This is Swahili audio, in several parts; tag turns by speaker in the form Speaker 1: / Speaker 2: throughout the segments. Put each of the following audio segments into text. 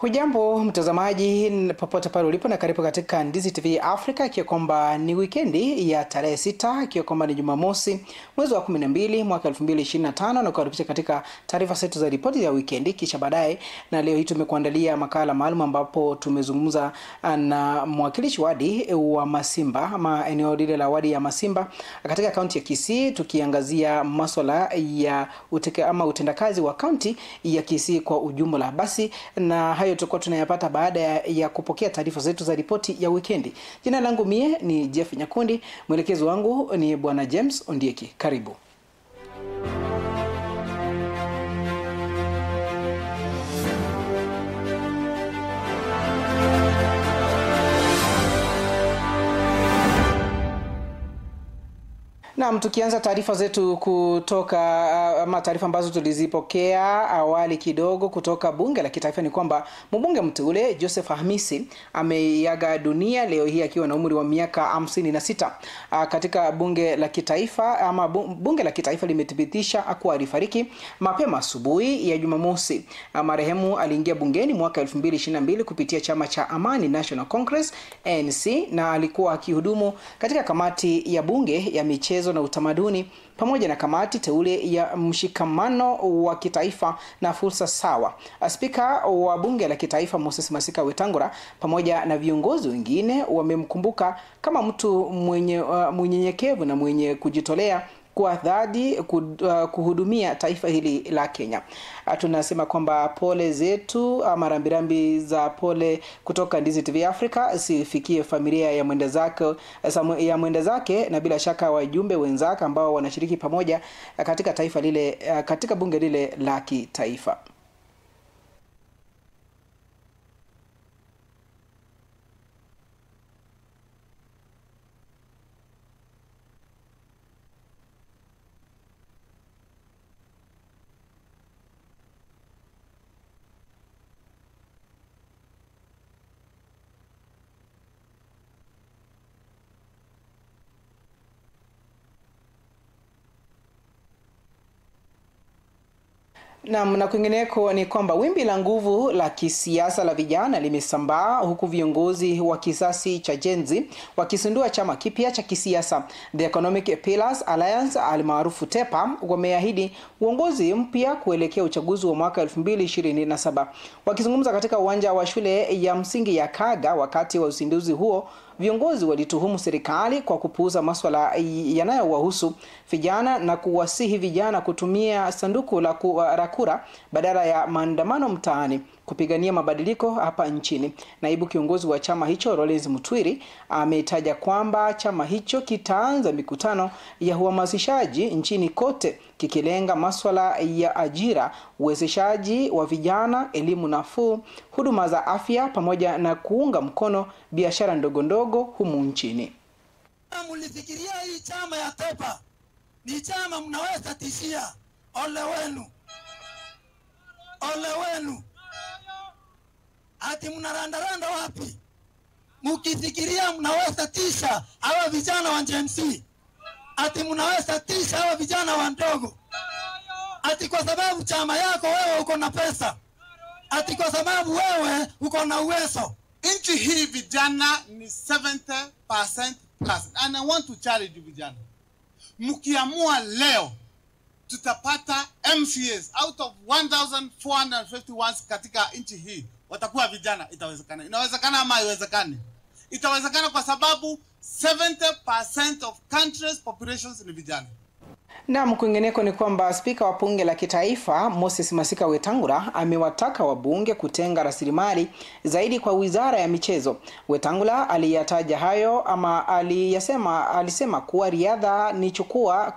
Speaker 1: Hujambo mtazamaji popote pale ulipo na karibu katika Ndizi TV Africa, ikiwa kwamba ni wikendi ya tarehe 6, ikiwa kwamba ni Jumamosi mwezi wa 12 mwaka 2025, na kukaribisha katika taarifa zetu za ripoti ya wikendi kisha baadaye. Na leo hii tumekuandalia makala maalum ambapo tumezungumza na mwakilishi wadi wa Masimba ama eneo lile la wadi ya Masimba katika kaunti ya Kisii, tukiangazia masuala ya utendakazi wa kaunti ya Kisii kwa ujumla. Basi na hayo tutakuwa tunayapata baada ya kupokea taarifa zetu za ripoti ya wikendi. Jina langu mie ni Jeff Nyakundi, mwelekezi wangu ni Bwana James Ondieki. Karibu. Na tukianza taarifa zetu kutoka taarifa ambazo tulizipokea awali kidogo kutoka bunge la kitaifa ni kwamba mbunge mteule Joseph Hamisi ameaga dunia leo hii akiwa na umri wa miaka 56. Katika bunge la kitaifa bunge la kitaifa limethibitisha kuwa alifariki mapema asubuhi ya Jumamosi. Marehemu aliingia bungeni mwaka 2022 kupitia chama cha Amani National Congress ANC, na alikuwa akihudumu katika kamati ya bunge ya michezo na utamaduni pamoja na kamati teule ya mshikamano wa kitaifa na fursa sawa. Spika wa bunge la kitaifa Moses Masika Wetangula pamoja na viongozi wengine wamemkumbuka kama mtu mwenye mnyenyekevu na mwenye kujitolea kwa dhati kuhudumia taifa hili la Kenya. Tunasema kwamba pole zetu, rambirambi za pole kutoka Ndizi TV Africa sifikie familia ya mwenda zake na bila shaka wajumbe wenzake ambao wanashiriki pamoja katika taifa lile, katika bunge lile la kitaifa. Na kwingineko ni kwamba wimbi la nguvu la kisiasa la vijana limesambaa huku viongozi wa kisasi cha Gen Z wakizindua chama kipya cha kisiasa The Economic Pillars Alliance almaarufu TEPA. Wameahidi uongozi mpya kuelekea uchaguzi wa mwaka 2027. Wakizungumza katika uwanja wa shule ya msingi ya Kaga wakati wa uzinduzi huo, viongozi walituhumu serikali kwa kupuuza masuala yanayowahusu vijana na kuwasihi vijana kutumia sanduku la kura badala ya maandamano mtaani kupigania mabadiliko hapa nchini. Naibu kiongozi wa chama hicho Rollins Mutwiri ametaja kwamba chama hicho kitaanza mikutano ya uhamasishaji nchini kote kikilenga masuala ya ajira, uwezeshaji wa vijana, elimu nafuu, huduma za afya pamoja na kuunga mkono biashara ndogo ndogo humu nchini.
Speaker 2: Mlifikiria hii chama ya TEPA ni chama mnaweza tishia? Ole wenu. Ole wenu. Ati mnarandaranda wapi? Mkifikiria mnaweza tisha hawa vijana wa Gen Z? Ati mnaweza tisha hawa vijana wa ndogo? Ati kwa sababu chama yako wewe uko na pesa? Ati kwa sababu wewe uko na uwezo?
Speaker 3: Nchi hii vijana ni 70% plus. And I want to challenge you vijana. Mkiamua leo tutapata MCAs out of 1451 katika nchi hii watakuwa vijana. Itawezekana? Inawezekana ama haiwezekani? Itawezekana kwa sababu 70% of country's populations ni vijana.
Speaker 1: Na kwingineko ni kwamba spika wa bunge la kitaifa Moses Masika Wetangula amewataka wabunge kutenga rasilimali zaidi kwa wizara ya michezo. Wetangula aliyataja hayo alisema kuwa riadha ni chukua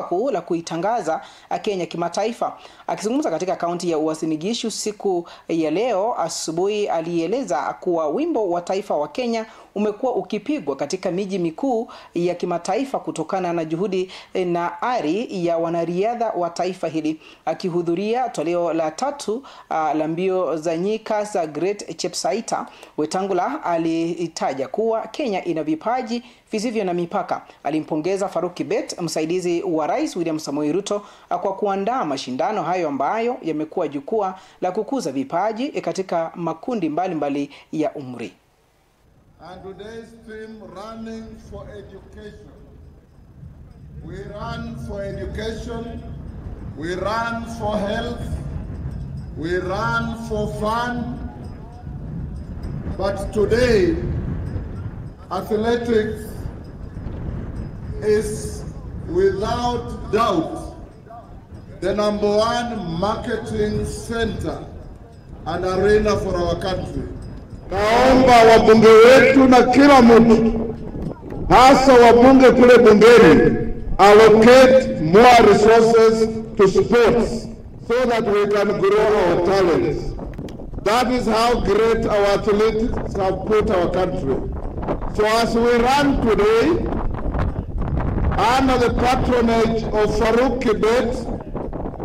Speaker 1: kuu la kuitangaza Kenya kimataifa. Akizungumza katika kaunti ya Uasin Gishu siku ya leo asubuhi, alieleza kuwa wimbo wa taifa wa Kenya umekuwa ukipigwa katika miji mikuu ya kimataifa kutokana na juhudi na ari ya wanariadha wa taifa hili. Akihudhuria toleo la 3 la mbio za nyika za Great Chepsaita, Wetangula alitaja kuwa Kenya ina vipaji visivyo na mipaka. Alimpongeza Faruk Kibet, msaidizi wa Rais William Samoei Ruto, kwa kuandaa mashindano hayo ambayo yamekuwa jukwaa la kukuza vipaji katika makundi mbalimbali ya umri.
Speaker 4: And today's theme, running for education. We run for education, we run for health, we run for fun. But today, athletics is without doubt the #1 marketing center and arena for our country. Naomba wabunge wetu na kila mtu, hasa wabunge kule bungeni, allocate more resources to sports so that we can grow our talents. That is how great our athletes have put our country. So as we run today, under the patronage of Faruk Kibet,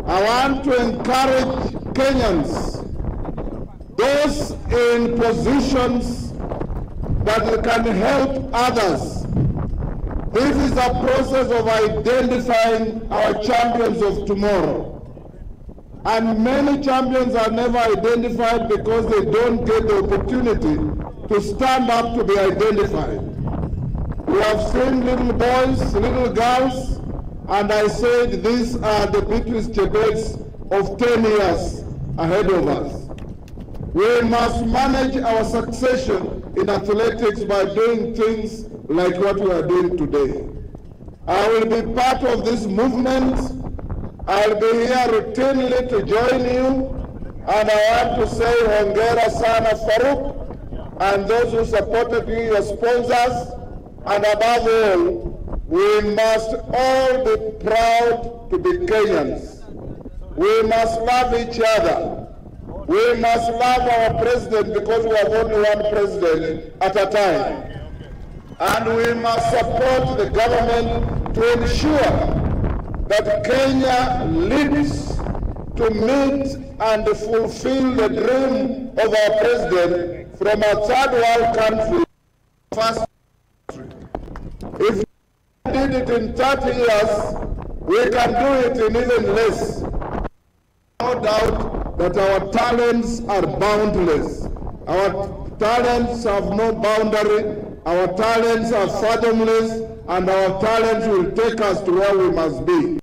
Speaker 4: I want to encourage Kenyans, those in positions that can help others. This is a process of identifying our champions of tomorrow. And many champions are never identified because they don't get the opportunity to stand up to be identified. We have seen little boys, little girls, and I said these are the Beatrice Chebets of 10 years ahead of us. We must manage our succession in athletics by doing things like what we are doing today. I will be part of this movement. I'll be here routinely to join you, and I want to say hongera sana Faruk and those who supported you, your sponsors, and above all, we must all be proud to be Kenyans. We must love each other. We must love our president because we have only one president at a time. And we must support the government to ensure that Kenya lives to meet and fulfill the dream of our president from a third world country. First country. If we did it in 30 years, we can do it in even less. No doubt that our talents are boundless. Our talents have no boundary. Our talents are fathomless, and our talents will take us to where we must be.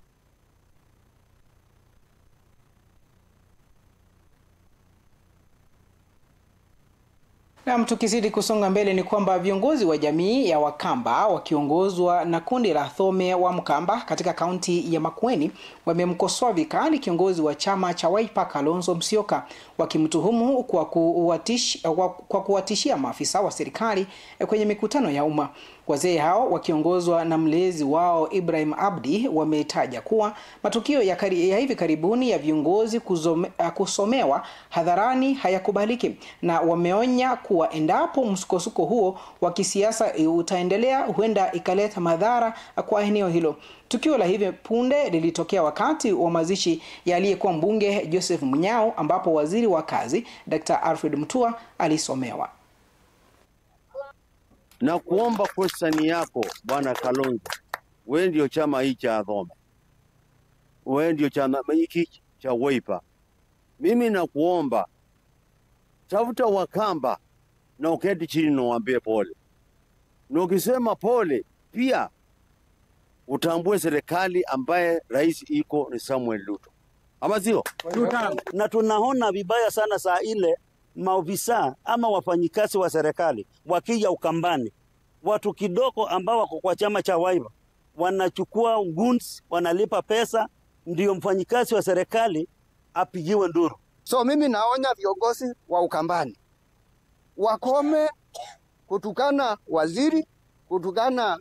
Speaker 1: Na tukizidi kusonga mbele ni kwamba viongozi wa jamii ya Wakamba wakiongozwa na kundi la Thome wa Mkamba katika kaunti ya Makueni wamemkosoa vikali kiongozi wa chama cha Wiper Kalonzo Musyoka, wakimtuhumu kwa kuwatishia maafisa wa serikali kwenye mikutano ya umma. Wazee hao wakiongozwa na mlezi wao Ibrahim Abdi wametaja kuwa matukio ya hivi karibuni ya viongozi kusomewa hadharani hayakubaliki, na wameonya kuwa endapo msukosuko huo wa kisiasa utaendelea huenda ikaleta madhara kwa eneo hilo. Tukio la hivi punde lilitokea wakati wa mazishi ya aliyekuwa mbunge Joseph Munyao, ambapo waziri wa kazi Dr. Alfred Mutua alisomewa.
Speaker 5: Na kuomba question yako Bwana Kalonzo, wewe ndio chama hiki cha Thome, wewe ndio chama hiki cha Wiper. Mimi nakuomba tafuta Wakamba na uketi chini na uambie pole. Na ukisema pole pia utambue serikali ambaye rais iko ni Samuel Ruto. Ama sio?
Speaker 6: Na tunaona vibaya sana saa ile maofisa ama wafanyikazi wa serikali wakija Ukambani, watu kidogo ambao wako kwa chama cha Wiper wanachukua guns, wanalipa pesa ndio mfanyikazi wa serikali apigiwe nduru.
Speaker 7: So mimi naonya viongozi wa Ukambani wakome kutukana waziri, kutukana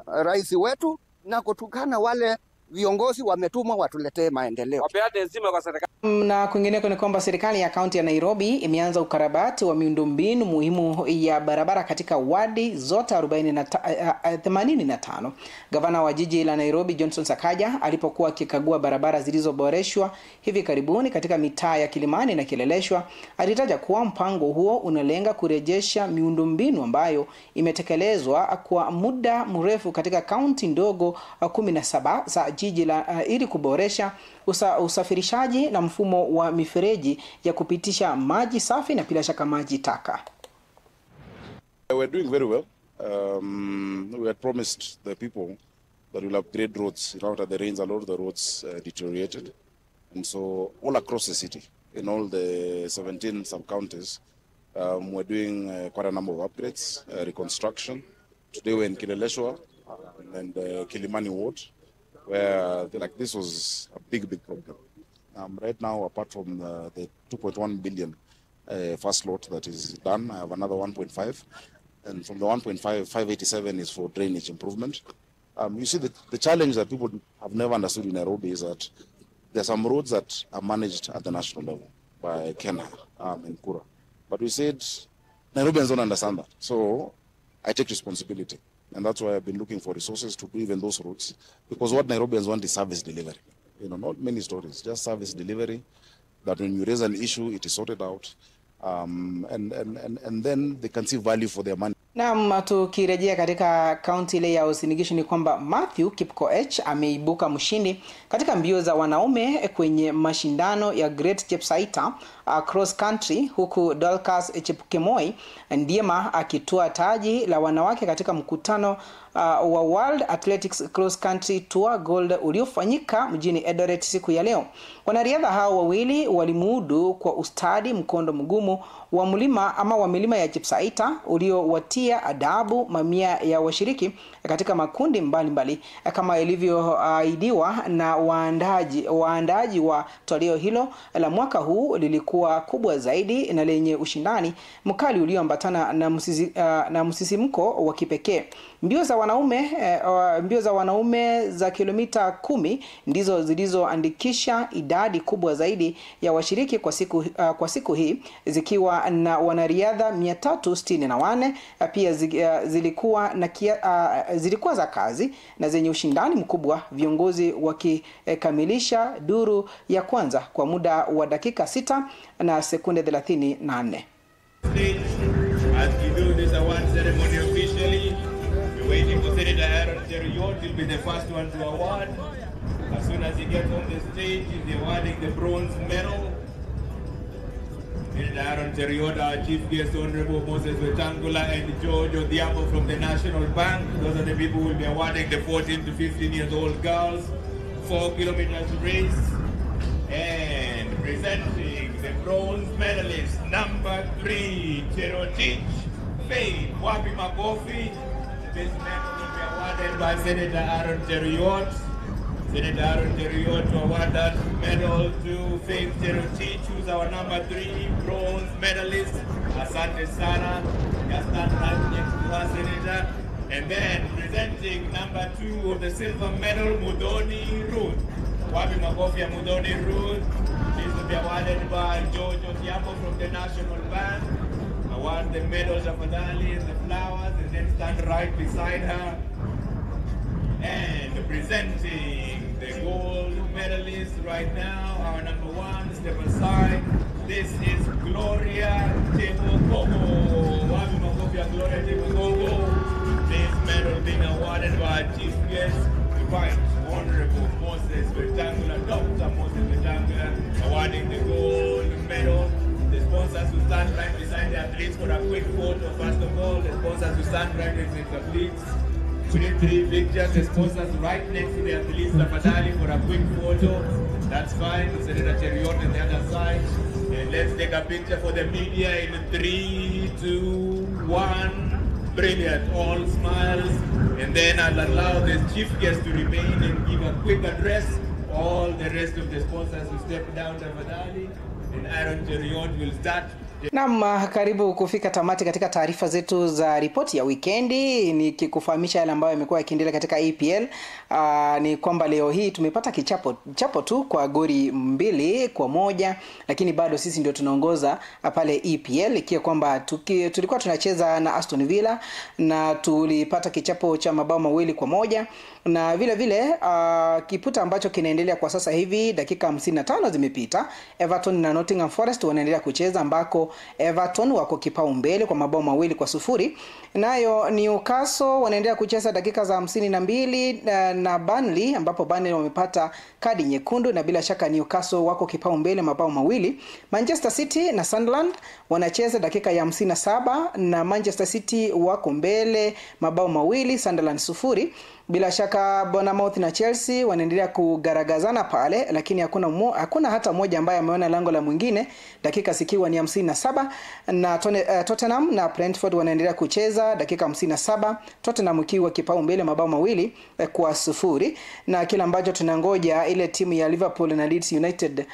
Speaker 7: rais wetu na kutukana wale viongozi wametumwa watuletee maendeleo.
Speaker 8: Wapeane heshima kwa serikali.
Speaker 1: Na kwingineko ni kwamba serikali ya kaunti ya Nairobi imeanza ukarabati wa miundombinu muhimu ya barabara katika wadi zote 85. Gavana wa jiji la Nairobi Johnson Sakaja alipokuwa akikagua barabara zilizoboreshwa hivi karibuni katika mitaa ya Kilimani na Kileleshwa, alitaja kuwa mpango huo unalenga kurejesha miundombinu ambayo imetekelezwa kwa muda mrefu katika kaunti ndogo 17 za jiji la ili kuboresha usafirishaji na mfumo wa mifereji ya kupitisha maji safi na bila shaka maji taka.
Speaker 9: We're doing very well. We had promised the people that we'll upgrade roads. After the rains, a lot of the roads deteriorated. And so all across the city, in all the 17 sub-counties, we're doing quite a number of upgrades, reconstruction. Today we're in Kileleshwa and Kilimani Ward, where this was a big problem. Right now, apart from the 2.1 billion first lot that is done, I have another 1.5, and from the 1.5, 587 is for drainage improvement. You see, the challenge that people have never understood in Nairobi is that there are some roads that are managed at the national level by Kenya and Kura. But we said Nairobians don't understand that, so I take responsibility. And that's why I've been looking for resources to do even those roads. Because what Nairobians want is service delivery. Not many stories, just service delivery. That when you raise an issue, it is sorted out. And then they can see value for their money.
Speaker 1: Na tukirejea katika kaunti ile ya Uasin Gishu ni kwamba Matthew Kipkoech ameibuka mshindi katika mbio za wanaume kwenye mashindano ya Great Chepsaita cross country, huku Dorcas Chepkemoi Ndiema akitua taji la wanawake katika mkutano wa World Athletics Cross Country Tour Gold uliofanyika mjini Eldoret siku ya leo. Wanariadha hao wawili walimudu kwa ustadi mkondo mgumu wa milima ya Chepsaita uliowatia adabu mamia ya washiriki katika makundi mbalimbali kama ilivyoahidiwa na waandaji wa toleo hilo la mwaka huu. Lilikuwa kubwa zaidi na lenye ushindani mkali ulioambatana na msisimko wa kipekee. Mbio za wanaume za kilomita 10 ndizo zilizoandikisha idadi kubwa zaidi ya washiriki kwa siku hii, zikiwa na wanariadha 364. Pia zilikuwa za kazi na zenye ushindani mkubwa, viongozi wakikamilisha duru ya kwanza kwa muda wa dakika 6 na sekunde 34.
Speaker 10: As we do this award ceremony officially, we're waiting for Senator Aaron Cheruiyot. He'll be the first one to award. As soon as he gets on the stage, he'll be awarding the bronze medal. Senator Aaron Cheruiyot, our chief guest, Honorable Moses Wetangula, and George Odhiambo from the National Bank. Those are the people who will be awarding the 14 to 15 years old girls 4 kilometers race. And presenting the bronze medalist number 3, Cherotich Faith Wapi Makofi. This medal will be awarded by Senator Aaron Cheruiyot. Senator Aaron Cheruiyot to award that medal to Faith Cherotich, who's our number 3 bronze medalist. Asante Sana, just stand right next to us, Senator. And then presenting number 2 of the silver medal, Mudoni Ruth. Wapi Makofi ya Mudoni Ruth. She's to be awarded by George Odhiambo from the National Bank. Award the medals of Adali and the flowers, and then stand right beside her. And presenting the gold medalist right now, our number 1, step aside. This is Gloria Tebogogo. Wapi Makofi ya Gloria Tebogogo. This medal being awarded by our chief guest, the Right Honorable Moses Wetangula, Dr. Moses Wetangula, awarding the gold medal. The sponsors who stand right beside the athletes for a quick photo. First of all, the sponsors who stand right next to the athletes. We need 3 pictures. The sponsors right next to the athletes, Tafadhali, for a quick photo. That's fine. Senator Cheruiyot on the other side. And let's take a picture for the media in 3, 2, 1. Brilliant. All smiles. And then I'll allow the chief guest to remain and give a quick address. All the rest of the sponsors will step down, Tafadhali. And Aaron Cheruiyot will start
Speaker 1: Naam, karibu kufika tamati katika taarifa zetu za ripoti ya wikendi, nikikufahamisha yale ambayo yamekuwa yakiendelea katika EPL. Ni kwamba leo hii tumepata kichapo tu kwa goli 2-1, lakini bado sisi ndio tunaongoza pale EPL, ikiwa kwamba tulikuwa tunacheza na Aston Villa na tulipata kichapo cha mabao 2-1, na vile vile kiputa ambacho kinaendelea kwa sasa hivi, dakika 55 zimepita, Everton na Nottingham Forest wanaendelea kucheza, ambako Everton wako kipaumbele kwa mabao 2-0. Nayo Newcastle wanaendelea kucheza dakika za 52 na Burnley, ambapo Burnley wamepata kadi nyekundu na bila shaka Newcastle wako kipaumbele mabao 2. Manchester City na Sunderland wanacheza dakika ya 57 na Manchester City wako mbele mabao 2, Sunderland 0. Bila shaka Bournemouth na Chelsea wanaendelea kugaragazana pale, lakini hakuna hata mmoja ambaye ameona lango la mwingine, dakika zikiwa ni 57. Na Tottenham na Brentford wanaendelea kucheza dakika 57, Tottenham ikiwa kipaumbele mabao 2-0. Na kila ambacho tunangoja ile timu ya Liverpool na Leeds United,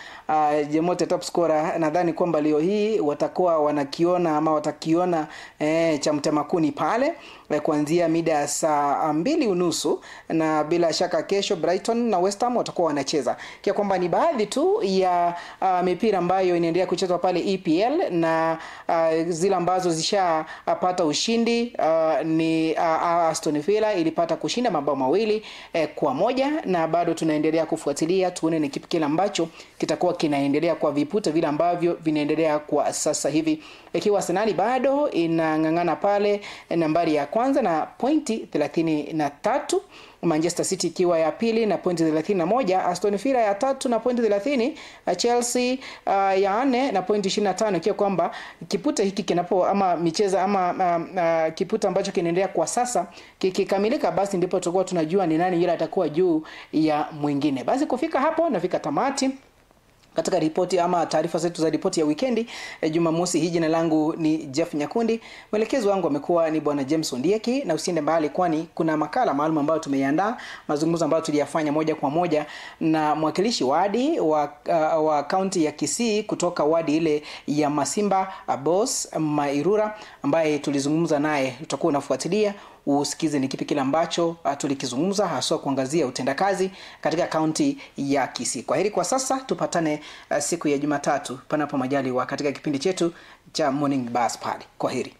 Speaker 1: Jemote top scorer, nadhani kwamba leo hii watakuwa watakiona cha mtemakuni pale kuanzia mida ya saa 2:30, na bila shaka kesho Brighton na West Ham watakuwa wanacheza. Kia kwamba ni baadhi tu ya mipira ambayo inaendelea kuchezwa pale EPL, na zile ambazo zishapata ushindi ni Aston Villa ilipata kushinda mabao 2-1, na bado tunaendelea kufuatilia tuone ni kipi kile ambacho kitakuwa kinaendelea kwa viputa vile ambavyo vinaendelea kwa sasa hivi, ikiwa Arsenal bado inangangana pale nambari ya kwanza na pointi 33, Manchester City ikiwa ya pili na pointi 31, Aston Villa ya 3 na pointi 30, Chelsea ya 4 na pointi 25, ikiwa kwamba kiputa hiki kinapo kiputa ambacho kinaendelea kwa sasa kikikamilika, basi ndipo tutakuwa tunajua ni nani yule atakuwa juu ya mwingine. Basi kufika hapo nafika tamati katika ripoti ama taarifa zetu za ripoti ya wikendi Jumamosi hii. Jina langu ni Jeff Nyakundi, mwelekezi wangu amekuwa ni bwana James Ondieki, na usiende mbali kwani kuna makala maalum ambayo tumeiandaa, mazungumzo ambayo tuliyafanya moja kwa moja na mwakilishi wadi wa kaunti ya Kisii kutoka wadi ile ya Masimba, Boss Mairura, ambaye tulizungumza naye. Utakuwa unafuatilia usikize ni kipi kile ambacho tulikizungumza, hasa kuangazia utendakazi katika kaunti ya Kisii. Kwa heri kwa sasa, tupatane siku ya Jumatatu panapo majaliwa katika kipindi chetu cha Morning Buzz pale. Kwa heri.